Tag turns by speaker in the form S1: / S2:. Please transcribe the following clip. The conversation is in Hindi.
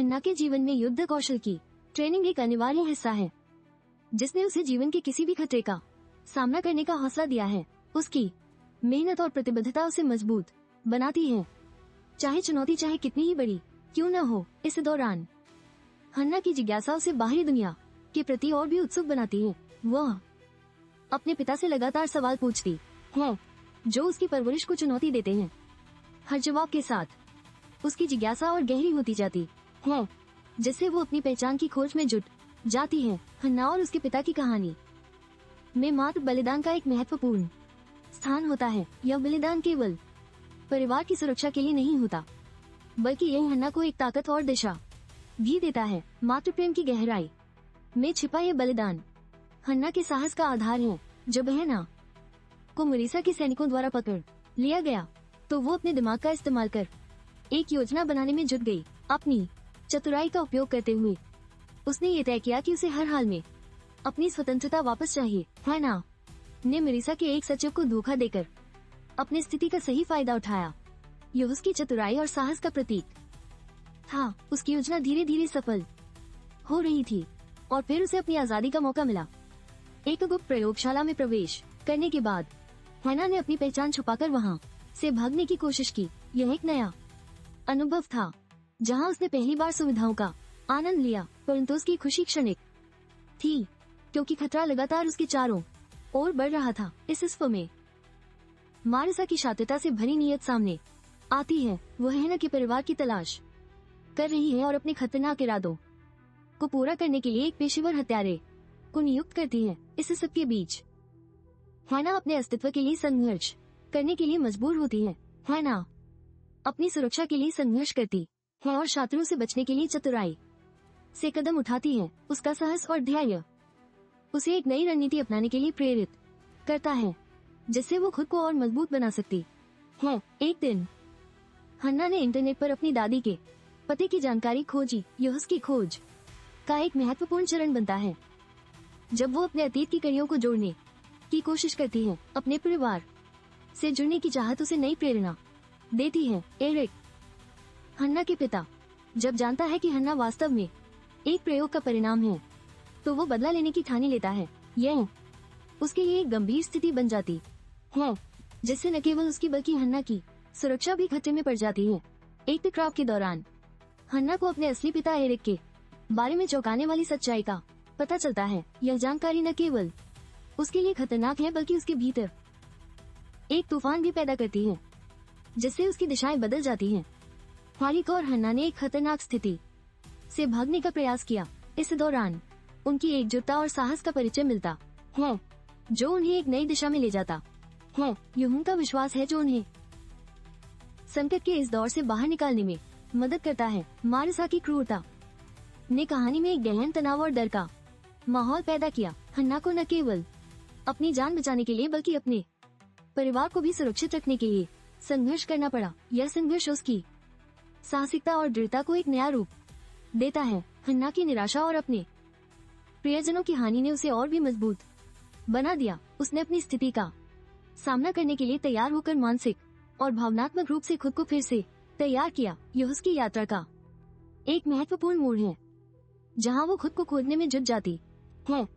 S1: हन्ना के जीवन में युद्ध कौशल की ट्रेनिंग एक अनिवार्य हिस्सा है, जिसने उसे जीवन के किसी भी खतरे का सामना करने का हौसला दिया है। उसकी मेहनत और प्रतिबद्धता उसे मजबूत बनाती है, चाहे चुनौती चाहे कितनी ही बड़ी क्यों न हो। इस दौरान हन्ना की जिज्ञासा उसे बाहरी दुनिया के प्रति और भी उत्सुक बनाती है। वह अपने पिता से लगातार सवाल पूछती है, जो उसकी परवरिश को चुनौती देते हैं। हर जवाब के साथ उसकी जिज्ञासा और गहरी होती जाती है, जिससे वो अपनी पहचान की खोज में जुट जाती है। हन्ना और उसके पिता की कहानी में मातृ बलिदान का एक महत्वपूर्ण स्थान होता है। यह बलिदान केवल परिवार की सुरक्षा के लिए नहीं होता, बल्कि यह हन्ना को एक ताकत और दिशा भी देता है। मातृ प्रेम की गहराई में छिपा यह बलिदान हन्ना के साहस का आधार है। जब हन्ना को मोरिसा के सैनिकों द्वारा पकड़ लिया गया, तो वो अपने दिमाग का इस्तेमाल कर एक योजना बनाने में जुट गई। अपनी चतुराई का उपयोग करते हुए उसने ये तय किया कि उसे हर हाल में अपनी स्वतंत्रता वापस चाहिए। हन्ना ने मोरिसा के एक सचिव को धोखा देकर अपनी स्थिति का सही फायदा उठाया। यह उसकी चतुराई और साहस का प्रतीक था। उसकी योजना धीरे धीरे सफल हो रही थी और फिर उसे अपनी आजादी का मौका मिला। एक गुप्त प्रयोगशाला में प्रवेश करने के बाद हन्ना ने अपनी पहचान छुपाकर वहां से भागने की कोशिश की। यह एक नया अनुभव था, जहां उसने पहली बार सुविधाओं का आनंद लिया, परंतु उसकी खुशी क्षणिक थी, क्योंकि खतरा लगातार उसके चारों ओर बढ़ रहा था। इस विश्व में मोरिसा की शातिरता से भरी नीयत सामने आती है। वह हन्ना के परिवार की तलाश कर रही है और अपने खतरनाक इरादों को पूरा करने के लिए एक पेशेवर हत्यारे को नियुक्त करती है। इस सब के बीच हन्ना अपने अस्तित्व के लिए संघर्ष करने के लिए मजबूर होती है। हन्ना अपनी सुरक्षा के लिए संघर्ष करती है और शत्रुओं से बचने के लिए चतुराई से कदम उठाती है। उसका साहस और धैर्य उसे एक नई रणनीति अपनाने के लिए प्रेरित करता है, जिससे वो खुद को और मजबूत बना सकती है। एक दिन हन्ना ने इंटरनेट पर अपनी दादी के पते की जानकारी खोजी। यह उसकी खोज का एक महत्वपूर्ण चरण बनता है, जब वो अपने अतीत की कड़ियों को जोड़ने की कोशिश करती है। अपने परिवार से जुड़ने की चाहत उसे नई प्रेरणा देती है। एरिक, हन्ना के पिता, जब जानता है कि हन्ना वास्तव में एक प्रयोग का परिणाम है, तो वो बदला लेने की ठानी लेता है। यह उसके लिए एक गंभीर स्थिति बन जाती है, जिससे न केवल उसकी बल्कि हन्ना की सुरक्षा भी खतरे में पड़ जाती है। एक टकराव के दौरान हन्ना को अपने असली पिता एरिक के बारे में चौंकाने वाली सच्चाई का पता चलता है। यह जानकारी न केवल उसके लिए खतरनाक है, बल्कि उसके भीतर एक तूफान भी पैदा करती है, जिससे उसकी दिशाएं बदल जाती हैं। एरिक और हन्ना ने एक खतरनाक स्थिति से भागने का प्रयास किया। इस दौरान उनकी एकजुटता और साहस का परिचय मिलता है, जो उन्हें एक नई दिशा में ले जाता है। यह उनका विश्वास है जो उन्हें संकट के इस दौर से बाहर निकालने में मदद करता है। मोरिसा की क्रूरता ने कहानी में एक गहन तनाव और डर का माहौल पैदा किया। हन्ना को न केवल अपनी जान बचाने के लिए, बल्कि अपने परिवार को भी सुरक्षित रखने के लिए संघर्ष करना पड़ा। यह संघर्ष उसकी साहसिकता और दृढ़ता को एक नया रूप देता है। हन्ना की निराशा और अपने प्रियजनों की हानि ने उसे और भी मजबूत बना दिया। उसने अपनी स्थिति का सामना करने के लिए तैयार होकर मानसिक और भावनात्मक रूप से खुद को फिर से तैयार किया। यह उसकी यात्रा का एक महत्वपूर्ण मोड़ है, जहां वो खुद को खोजने में जुट जाती है।